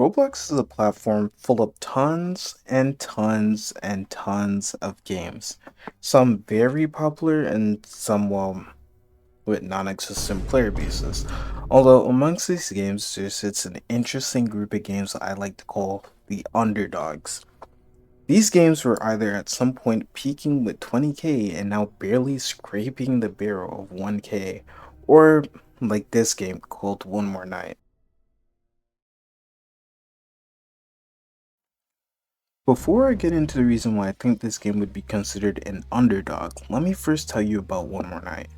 Roblox is a platform full of tons and tons and tons of games. Some very popular and some, well, with non-existent player bases. Although amongst these games, there sits an interesting group of games that I like to call the underdogs. These games were either at some point peaking with 20k and now barely scraping the barrel of 1k, or like this game called One More Night. Before I get into the reason why I think this game would be considered an underdog, let me first tell you about One More Night.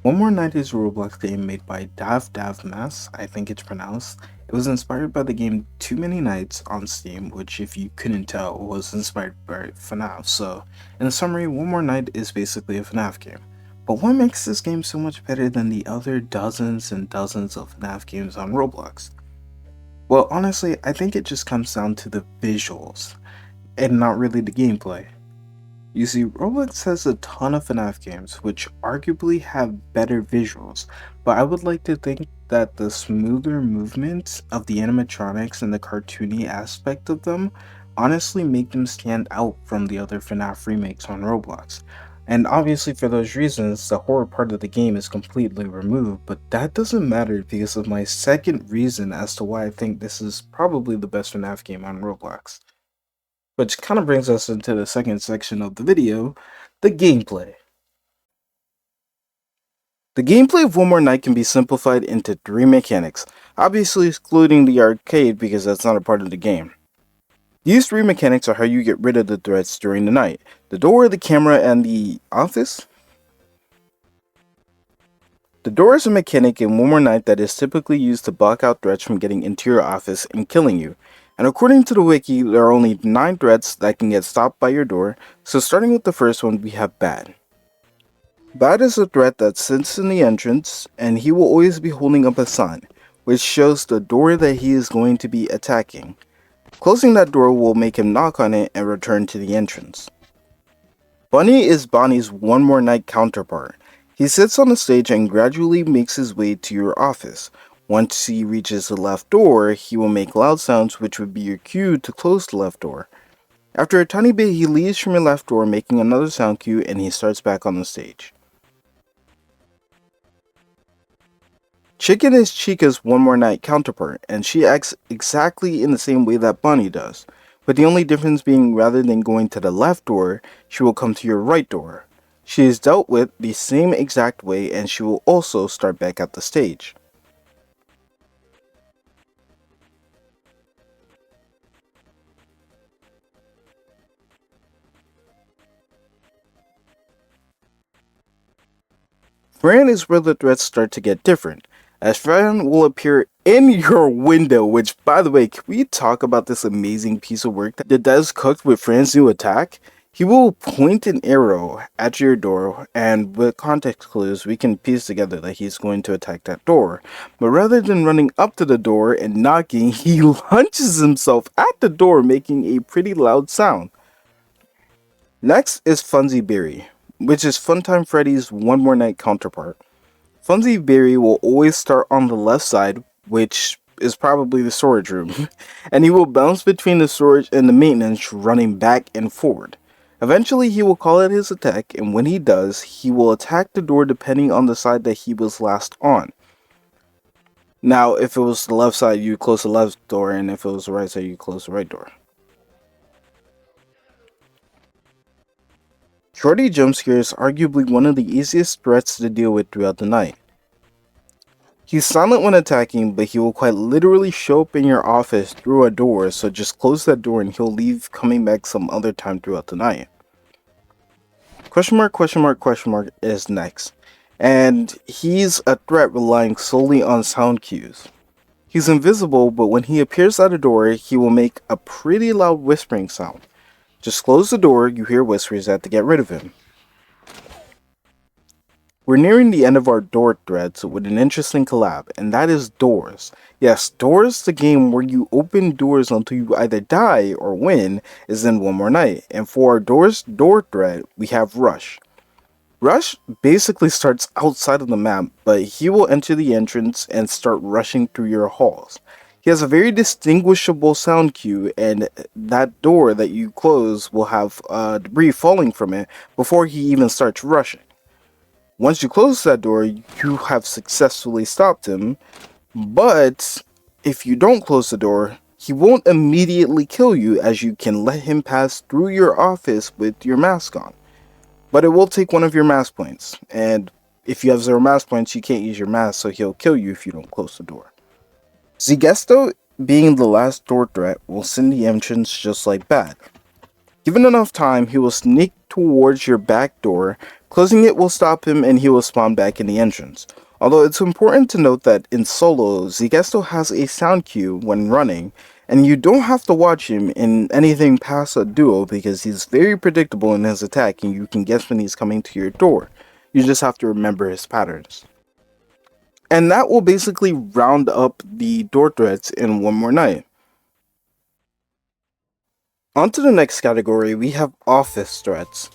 One More Night is a Roblox game made by Mas, I think it's pronounced. It was inspired by the game Too Many Nights on Steam, which if you couldn't tell was inspired by FNAF. So, in summary, One More Night is basically a FNAF game. But what makes this game so much better than the other dozens and dozens of FNAF games on Roblox? Well, honestly, I think it just comes down to the visuals and not really the gameplay. You see, Roblox has a ton of FNAF games which arguably have better visuals, but I would like to think that the smoother movements of the animatronics and the cartoony aspect of them honestly make them stand out from the other FNAF remakes on Roblox. And obviously for those reasons, the horror part of the game is completely removed, but that doesn't matter because of my second reason as to why I think this is probably the best FNAF game on Roblox. Which kind of brings us into the second section of the video, the gameplay. The gameplay of One More Night can be simplified into three mechanics, obviously excluding the arcade because that's not a part of the game. These three mechanics are how you get rid of the threats during the night: the door, the camera, and the office. The door is a mechanic in One More Night that is typically used to block out threats from getting into your office and killing you. And according to the wiki, there are only 9 threats that can get stopped by your door, so starting with the first one, we have Bad. Bad is a threat that sits in the entrance, and he will always be holding up a sign, which shows the door that he is going to be attacking. Closing that door will make him knock on it and return to the entrance. Bunny is Bonnie's One More Night counterpart. He sits on the stage and gradually makes his way to your office. Once he reaches the left door, he will make loud sounds, which would be your cue to close the left door. After a tiny bit, he leaves from your left door, making another sound cue, and he starts back on the stage. Chicken is Chica's One More Night counterpart, and she acts exactly in the same way that Bunny does, with the only difference being rather than going to the left door, she will come to your right door. She is dealt with the same exact way, and she will also start back at the stage. Fran is where the threats start to get different, as Fran will appear in your window, which, by the way, can we talk about this amazing piece of work that Des cooked with Fran's new attack? He will point an arrow at your door, and with context clues, we can piece together that he's going to attack that door. But rather than running up to the door and knocking, he launches himself at the door, making a pretty loud sound. Next is Funzy Berry, which is Funtime Freddy's One More Night counterpart. Funzy Berry will always start on the left side, which is probably the storage room, and he will bounce between the storage and the maintenance, running back and forward. Eventually, he will call out his attack, and when he does, he will attack the door depending on the side that he was last on. Now, if it was the left side, you close the left door, and if it was the right side, you close the right door. Shorty Jumpscare is arguably one of the easiest threats to deal with throughout the night. He's silent when attacking, but he will quite literally show up in your office through a door, so just close that door and he'll leave, coming back some other time throughout the night. Question mark is next, and he's a threat relying solely on sound cues. He's invisible, but when he appears at a door, he will make a pretty loud whispering sound. Just close the door, you hear whispers that to get rid of him. We're nearing the end of our door threads with an interesting collab, and that is Doors. Yes, Doors, the game where you open doors until you either die or win, is in One More Night. And for our Doors door thread, we have Rush. Rush basically starts outside of the map, but he will enter the entrance and start rushing through your halls. He has a very distinguishable sound cue, and that door that you close will have debris falling from it before he even starts rushing. Once you close that door, you have successfully stopped him, but if you don't close the door, he won't immediately kill you, as you can let him pass through your office with your mask on. But it will take one of your mask points, and if you have 0 mask points, you can't use your mask, so he'll kill you if you don't close the door. Zigesto, being the last door threat, will send the entrance just like that. Given enough time, he will sneak towards your back door. Closing it will stop him and he will spawn back in the entrance. Although it's important to note that in solo, Zigesto has a sound cue when running, and you don't have to watch him in anything past a duo because he's very predictable in his attack and you can guess when he's coming to your door. You just have to remember his patterns. And that will basically round up the door threats in one more night. On to the next category, we have office threats.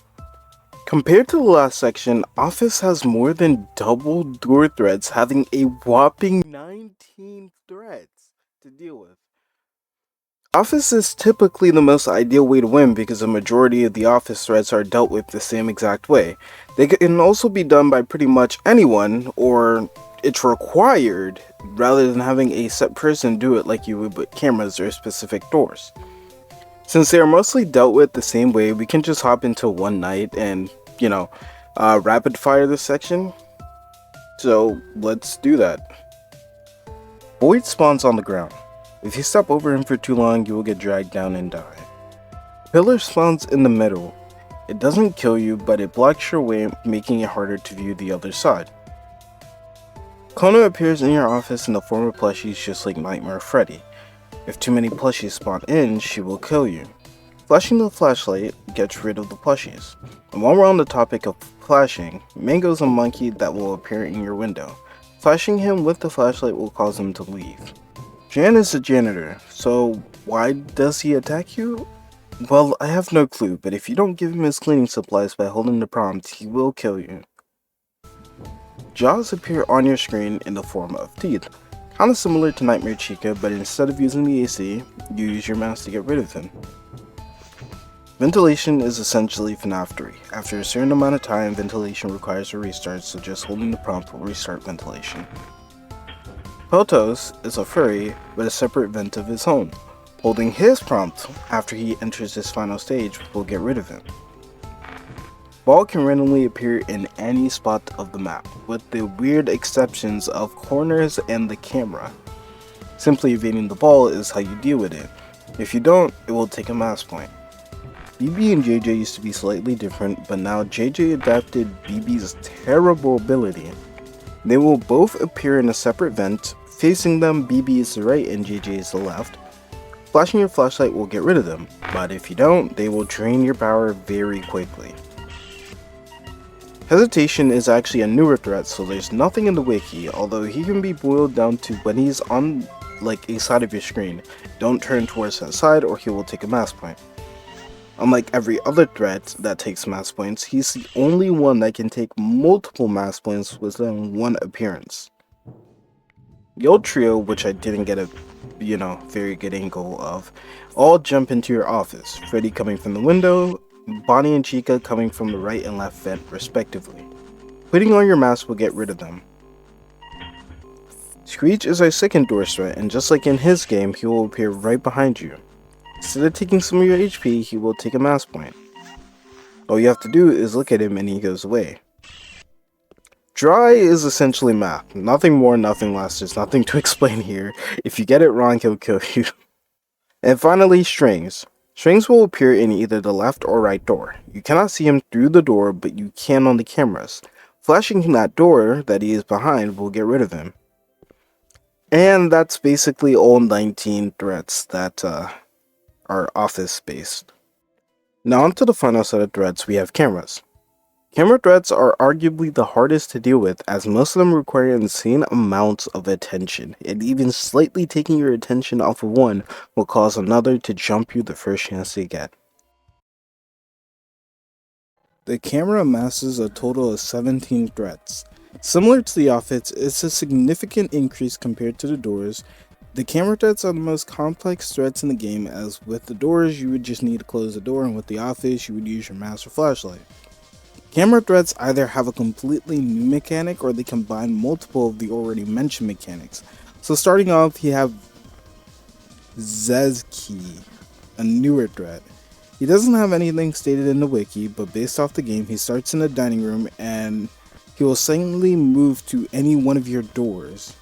Compared to the last section, Office has more than double door threats, having a whopping 19 threats to deal with. Office is typically the most ideal way to win because the majority of the office threats are dealt with the same exact way. They can also be done by pretty much anyone, or it's required, rather than having a set person do it like you would with cameras or specific doors. Since they are mostly dealt with the same way, we can just hop into one night and, rapid fire this section. So let's do that. Void spawns on the ground. If you step over him for too long, you will get dragged down and die. Pillar spawns in the middle. It doesn't kill you, but it blocks your way, making it harder to view the other side. Kona appears in your office in the form of plushies just like Nightmare Freddy. If too many plushies spawn in, she will kill you. Flashing the flashlight gets rid of the plushies. And while we're on the topic of flashing, Mango's a monkey that will appear in your window. Flashing him with the flashlight will cause him to leave. Jan is a janitor, so why does he attack you? Well, I have no clue, but if you don't give him his cleaning supplies by holding the prompt, he will kill you. Jaws appear on your screen in the form of teeth. Kinda similar to Nightmare Chica, but instead of using the AC, you use your mouse to get rid of him. Ventilation is essentially FNAF 3. After a certain amount of time, ventilation requires a restart, so just holding the prompt will restart ventilation. Peltos is a furry, with a separate vent of his own. Holding his prompt after he enters his final stage will get rid of him. Ball can randomly appear in any spot of the map, with the weird exceptions of corners and the camera. Simply evading the ball is how you deal with it. If you don't, it will take a mask point. BB and JJ used to be slightly different, but now JJ adapted BB's terrible ability. They will both appear in a separate vent. Facing them, BB is the right and JJ is the left. Flashing your flashlight will get rid of them, but if you don't, they will drain your power very quickly. Hesitation is actually a newer threat, so there's nothing in the wiki, although he can be boiled down to when he's on a side of your screen. Don't turn towards that side or he will take a mask point. Unlike every other threat that takes mask points, he's the only one that can take multiple mask points within one appearance. The old trio, which I didn't get a very good angle of, all jump into your office, Freddy coming from the window, Bonnie and Chica coming from the right and left vent respectively. Putting on your mask will get rid of them. Screech is our second door threat, and just like in his game, he will appear right behind you. Instead of taking some of your HP, he will take a mask point. All you have to do is look at him and he goes away. Dry is essentially math. Nothing more, nothing less. There's nothing to explain here. If you get it wrong, he'll kill you. And finally, strings. Strings will appear in either the left or right door. You cannot see him through the door, but you can on the cameras. Flashing that door that he is behind will get rid of him. And that's basically all 19 threats that are office based. Now onto the final set of threats, we have cameras. Camera threats are arguably the hardest to deal with, as most of them require insane amounts of attention, and even slightly taking your attention off of one will cause another to jump you the first chance they get. The camera amasses a total of 17 threats. Similar to the office, it's a significant increase compared to the doors, The camera threats are the most complex threats in the game, as with the doors you would just need to close the door, and with the office you would use your master flashlight. Camera threats either have a completely new mechanic or they combine multiple of the already mentioned mechanics. So starting off, you have Zezki, a newer threat. He doesn't have anything stated in the wiki, but based off the game, he starts in the dining room and he will suddenly move to any one of your doors.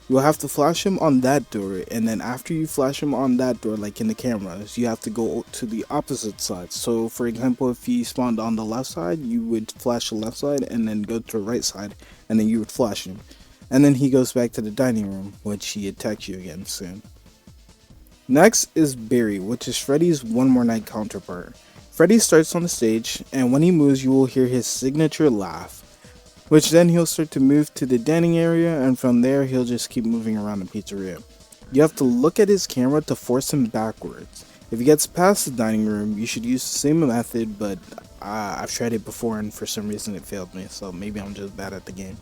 You will have to flash him on that door, and then after you flash him on that door, like in the cameras, you have to go to the opposite side. So for example, if he spawned on the left side, you would flash the left side and then go to the right side, and then you would flash him. And then he goes back to the dining room, which he attacks you again soon. Next is Barry, which is Freddy's One More Night counterpart. Freddy starts on the stage, and when he moves, you will hear his signature laugh, which then he'll start to move to the dining area, and from there he'll just keep moving around the pizzeria. You have to look at his camera to force him backwards. If he gets past the dining room, you should use the same method, but I've tried it before and for some reason it failed me, so maybe I'm just bad at the game.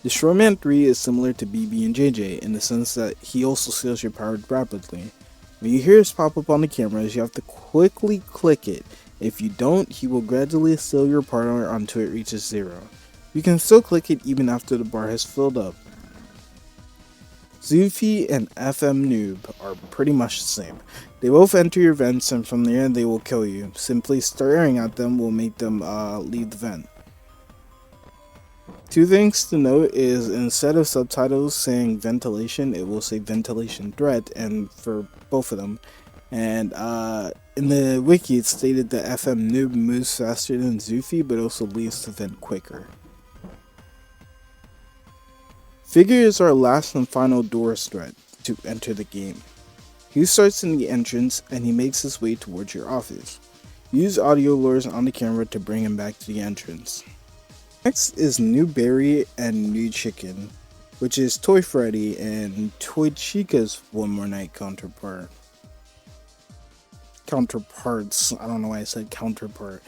Destroyman 3 is similar to BB and JJ in the sense that he also steals your power rapidly. When you hear his pop up on the cameras, you have to quickly click it. If you don't, he will gradually steal your power until it reaches 0. You can still click it even after the bar has filled up. Zoofy and FM Noob are pretty much the same. They both enter your vents and from there they will kill you. Simply staring at them will make them leave the vent. Two things to note is instead of subtitles saying ventilation, it will say ventilation threat, and for both of them. And in the wiki it stated that FM Noob moves faster than Zoofy but also leaves the vent quicker. Figure is our last and final doors threat to enter the game. He starts in the entrance and he makes his way towards your office. Use audio lures on the camera to bring him back to the entrance. Next is New Berry and New Chicken, which is Toy Freddy and Toy Chica's One More Night counterparts. I don't know why I said counterpart.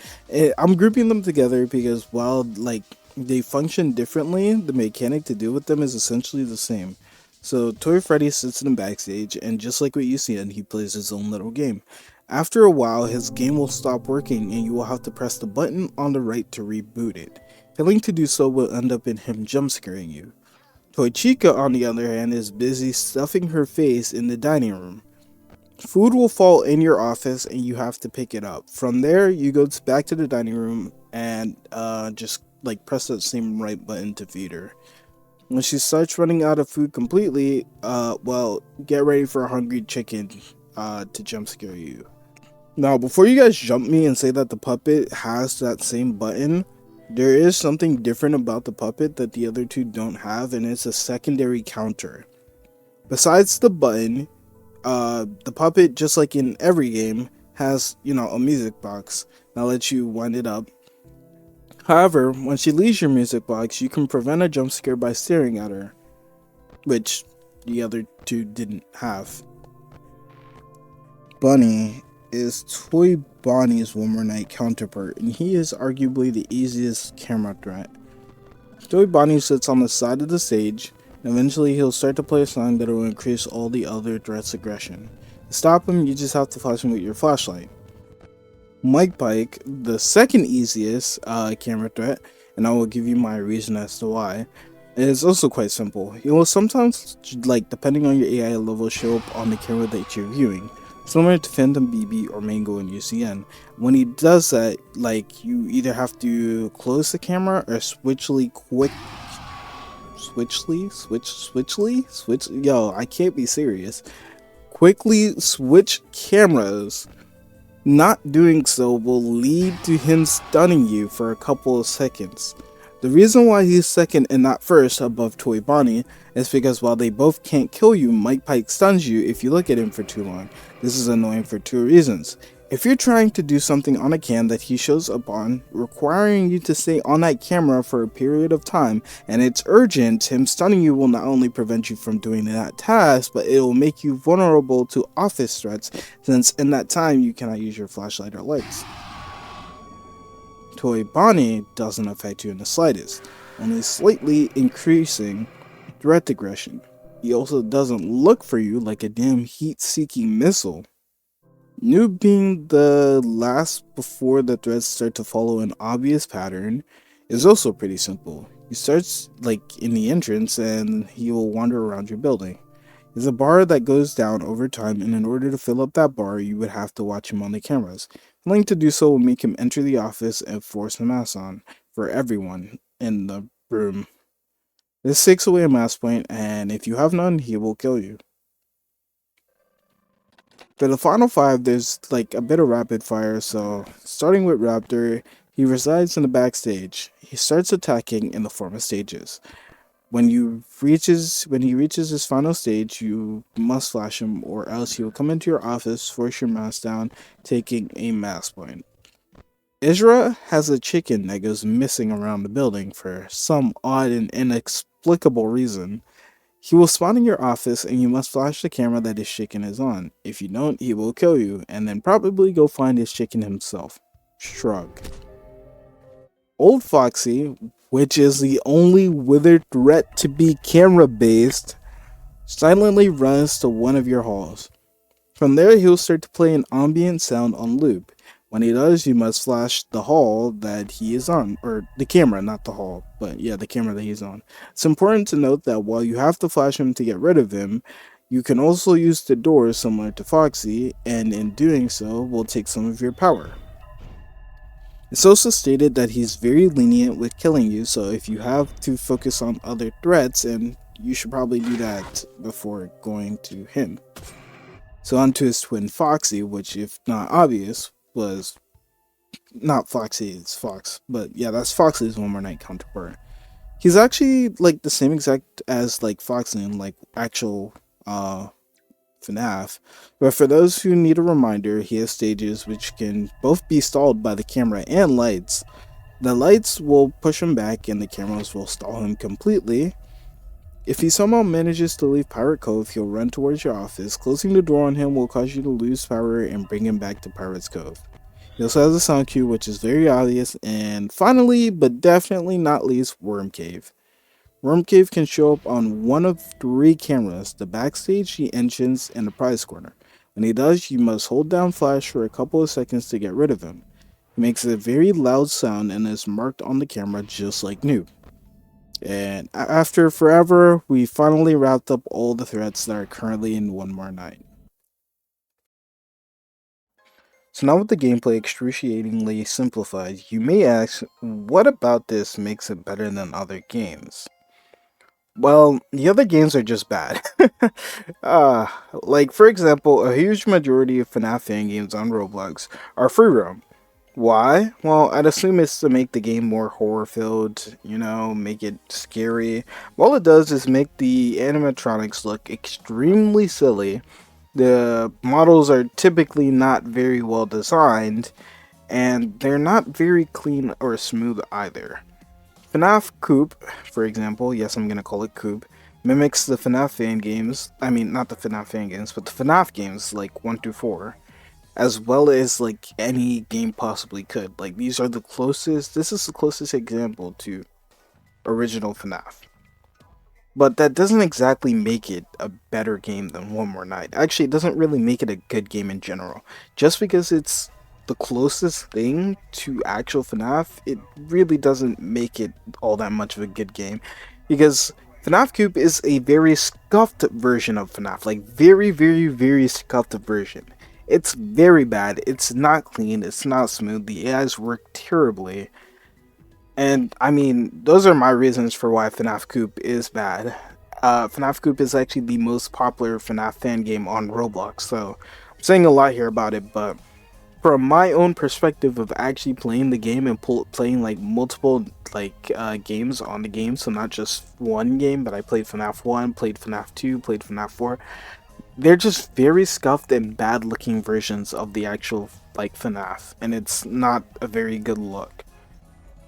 I'm grouping them together because while they function differently, the mechanic to deal with them is essentially the same. So Toy Freddy sits in the backstage, and just like what you see, and he plays his own little game. After a while, his game will stop working and you will have to press the button on the right to reboot it. Failing to do so will end up in him jump scaring you. Toy Chica, on the other hand, is busy stuffing her face in the dining room. Food will fall in your office and you have to pick it up. From there, you go back to the dining room and just press that same right button to feed her. When she starts running out of food completely, get ready for a hungry chicken to jump scare you. Now, before you guys jump me and say that the puppet has that same button, there is something different about the puppet that the other two don't have, and it's a secondary counter. Besides the button, the puppet, just like in every game, has, a music box that lets you wind it up. However, when she leaves your music box, you can prevent a jump scare by staring at her, which the other two didn't have. Bunny is Toy Bonnie's One More Night counterpart, and he is arguably the easiest camera threat. Toy Bonnie sits on the side of the stage, and eventually he'll start to play a song that will increase all the other threats' aggression. To stop him, you just have to flash him with your flashlight. Mike Pike, the second easiest camera threat, and I will give you my reason as to why, is also quite simple. He will sometimes, depending on your AI level, show up on the camera that you're viewing, similar to Phantom BB or Mango in UCN. When he does that, you either have to close the camera or I can't be serious. Quickly switch cameras. Not doing so will lead to him stunning you for a couple of seconds. The reason why he's second and not first above Toy Bonnie is because while they both can't kill you, Mike Pike stuns you if you look at him for too long. This is annoying for two reasons. If you're trying to do something on a cam that he shows up on, requiring you to stay on that camera for a period of time, and it's urgent, him stunning you will not only prevent you from doing that task, but it will make you vulnerable to office threats, since in that time you cannot use your flashlight or lights. Toy Bonnie doesn't affect you in the slightest, only slightly increasing threat aggression. He also doesn't look for you like a damn heat-seeking missile. Noob being the last before the threads start to follow an obvious pattern is also pretty simple. He starts like in the entrance and he will wander around your building. There's a bar that goes down over time, and in order to fill up that bar, you would have to watch him on the cameras. Failing to do so will make him enter the office and force a mask on for everyone in the room. This takes away a mask point, and if you have none, he will kill you. For the final five, there's like a bit of rapid fire, so starting with Raptor, he resides in the backstage. He starts attacking in the form of stages. When he reaches his final stage, you must flash him or else he will come into your office, force your mask down, taking a mask point. Isra has a chicken that goes missing around the building for some odd and inexplicable reason. He will spawn in your office and you must flash the camera that his chicken is on. If you don't, he will kill you and then probably go find his chicken himself. Shrug. Old Foxy, which is the only withered threat to be camera based, silently runs to one of your halls. From there, he'll start to play an ambient sound on loop. When he does, you must flash the hall that he is on, or the camera, not the hall, but yeah, the camera that he's on. It's important to note that while you have to flash him to get rid of him, you can also use the door similar to Foxy, and in doing so, will take some of your power. It's also stated that he's very lenient with killing you, so if you have to focus on other threats, and you should probably do that before going to him. So on to his twin Foxy, which if not obvious, was not Foxy, it's Fox. But yeah, that's Foxy's One More Night counterpart. He's actually like the same exact as like Foxy in like actual FNAF. But for those who need a reminder, he has stages which can both be stalled by the camera and lights. The lights will push him back and the cameras will stall him completely. If he somehow manages to leave Pirate Cove, he'll run towards your office. Closing the door on him will cause you to lose power and bring him back to Pirate's Cove. He also has a sound cue, which is very obvious. And finally, but definitely not least, Worm Cave. Worm Cave can show up on one of three cameras, the backstage, the entrance, and the prize corner. When he does, you must hold down flash for a couple of seconds to get rid of him. He makes a very loud sound and is marked on the camera just like Noob. And after forever, we finally wrapped up all the threats that are currently in One More Night. So now with the gameplay excruciatingly simplified, you may ask, what about this makes it better than other games? Well, the other games are just bad. Like for example, a huge majority of FNAF fan games on Roblox are free roam. Why? Well, I'd assume it's to make the game more horror filled, make it scary. All it does is make the animatronics look extremely silly. The models are typically not very well designed, and they're not very clean or smooth either. FNAF Coop, for example, yes, I'm gonna call it Coop, mimics the FNAF fan games. I mean, not the FNAF fan games, but the FNAF games like 1 through 4, as well as like any game possibly could. Like these are the closest. This is the closest example to original FNAF. But that doesn't exactly make it a better game than One More Night. Actually, it doesn't really make it a good game in general. Just because it's the closest thing to actual FNAF, it really doesn't make it all that much of a good game. Because FNAF Coop is a very scuffed version of FNAF. Like, very, very, very scuffed version. It's very bad. It's not clean. It's not smooth. The AIs work terribly. And I mean, those are my reasons for why FNAF Coop is bad. FNAF Coop is actually the most popular FNAF fan game on Roblox, so I'm saying a lot here about it, but from my own perspective of actually playing the game and playing like multiple games on the game, so not just one game, but I played FNAF 1, played FNAF 2, played FNAF 4, they're just very scuffed and bad looking versions of the actual like FNAF, and it's not a very good look.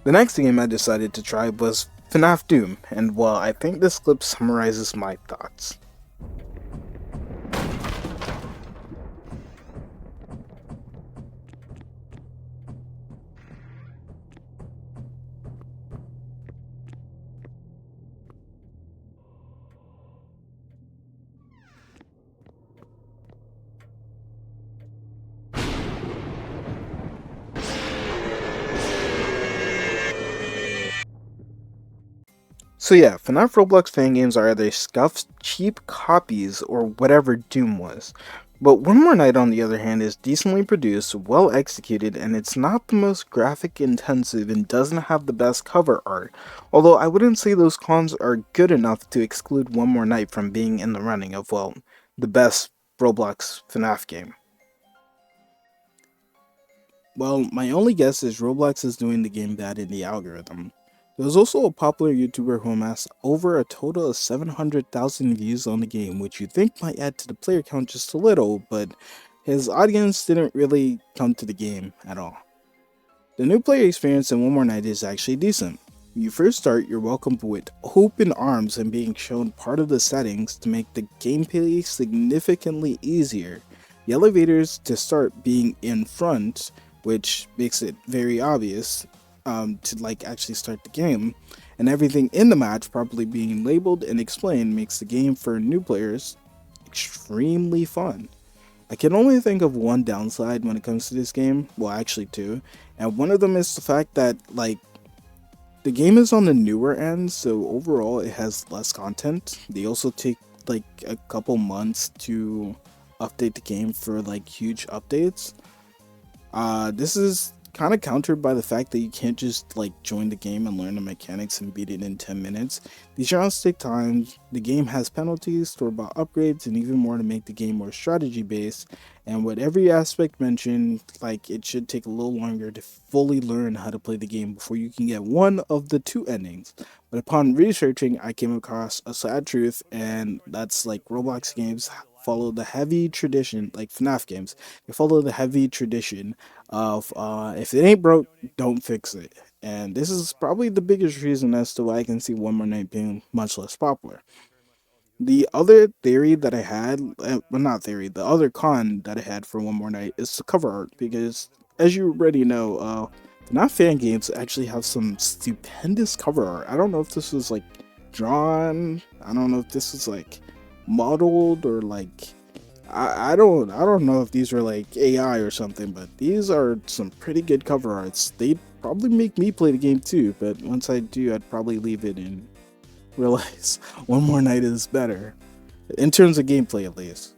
The next game I decided to try was FNAF Doom, and well, I think this clip summarizes my thoughts. So yeah, FNAF Roblox fan games are either scuffed, cheap copies, or whatever Doom was. But One More Night, on the other hand, is decently produced, well executed, and it's not the most graphic intensive and doesn't have the best cover art. Although I wouldn't say those cons are good enough to exclude One More Night from being in the running of, well, the best Roblox FNAF game. Well, my only guess is Roblox is doing the game bad in the algorithm. There's also a popular YouTuber who amassed over a total of 700,000 views on the game, which you think might add to the player count just a little, but his audience didn't really come to the game at all. The new player experience in One More Night is actually decent. When you first start, you're welcomed with open arms and being shown part of the settings to make the gameplay significantly easier. The elevators to start being in front, which makes it very obvious to actually start the game, and everything in the match properly being labeled and explained makes the game for new players extremely fun. I can only think of one downside when it comes to this game. Well, actually two. And one of them is the fact that the game is on the newer end, so overall it has less content. They also take a couple months to update the game for huge updates. This is kind of countered by the fact that you can't just join the game and learn the mechanics and beat it in 10 minutes. These rounds take time, the game has penalties, store-bought upgrades, and even more to make the game more strategy based, and with every aspect mentioned, it should take a little longer to fully learn how to play the game before you can get one of the two endings. But upon researching, I came across a sad truth, and that's Roblox games follow the heavy tradition, like FNAF games, they follow the heavy tradition of if it ain't broke, don't fix it. And this is probably the biggest reason as to why I can see One More Night being much less popular. The other theory that I had, well, not theory, the other con that I had for One More Night is the cover art, because as you already know, FNAF fan games actually have some stupendous cover art. I don't know if this was drawn, I don't know if this was modeled or I don't know if these were AI or something, but these are some pretty good cover arts. They'd probably make me play the game too, but once I do, I'd probably leave it and realize One More Night is better. In terms of gameplay, at least.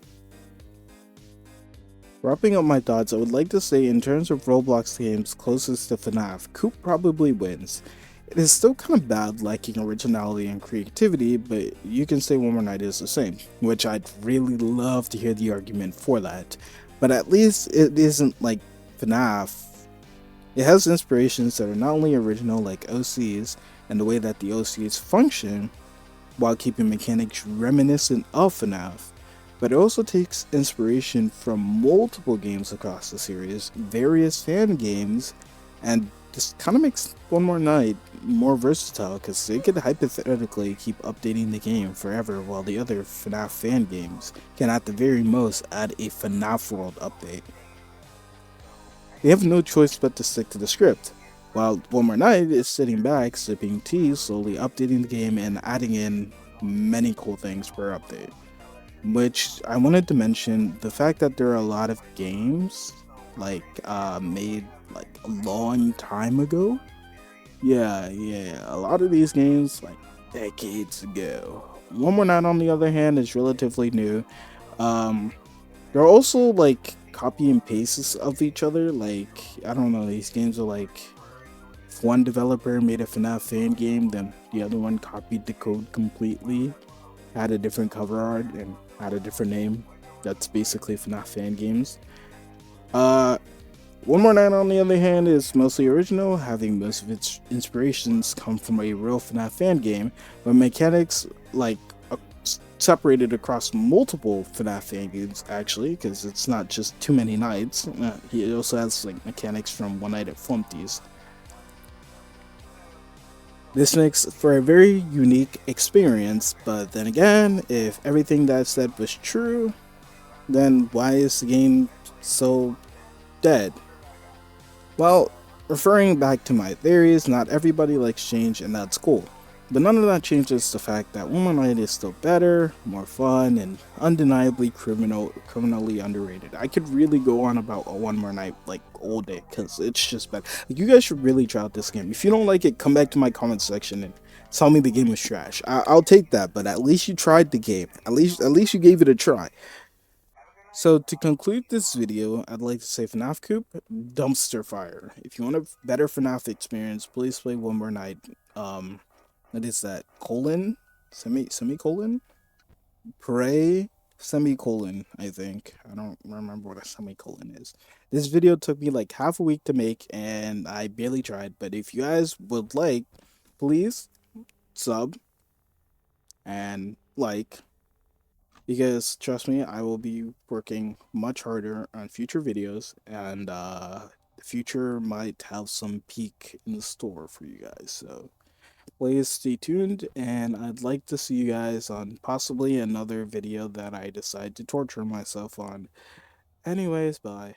Wrapping up my thoughts, I would like to say in terms of Roblox games closest to FNAF, Coop probably wins. It is still kind of bad, lacking originality and creativity, but you can say One More Night is the same, which I'd really love to hear the argument for that. But at least it isn't like FNAF. It has inspirations that are not only original like OCs and the way that the OCs function, while keeping mechanics reminiscent of FNAF, but it also takes inspiration from multiple games across the series, various fan games, and this kind of makes One More Night more versatile because they could hypothetically keep updating the game forever, while the other FNAF fan games can at the very most add a FNAF World update. They have no choice but to stick to the script, while One More Night is sitting back, sipping tea, slowly updating the game and adding in many cool things per update. Which I wanted to mention the fact that there are a lot of games made a long time ago. Yeah, a lot of these games decades ago. One More Night, on the other hand, is relatively new. They're also copy and pastes of each other. I don't know, these games are if one developer made a FNAF fan game, then the other one copied the code completely, had a different cover art, and had a different name. That's basically FNAF fan games. One More Night, on the other hand, is mostly original, having most of its inspirations come from a real FNAF fan game, but mechanics separated across multiple FNAF fan games actually, because it's not just Too Many Nights. It also has mechanics from One Night at Flumpty's. This makes for a very unique experience, but then again, if everything that I said was true, then why is the game so dead? Well, referring back to my theories, not everybody likes change, and that's cool. But none of that changes the fact that One More Night is still better, more fun, and undeniably criminally underrated. I could really go on about One More Night all day, because it's just better. You guys should really try out this game. If you don't like it, come back to my comment section and tell me the game was trash. I'll take that, but at least you tried the game. At least you gave it a try. So to conclude this video, I'd like to say FNAF Coop, dumpster fire. If you want a better FNAF experience, please play One More Night. What is that? Colon? Semicolon? Pray? Semicolon, I think. I don't remember what a semicolon is. This video took me like half a week to make and I barely tried, but if you guys would like, please sub and like, because trust me, I will be working much harder on future videos, and the future might have some peak in store for you guys. So please stay tuned, and I'd like to see you guys on possibly another video that I decide to torture myself on. Anyways, bye.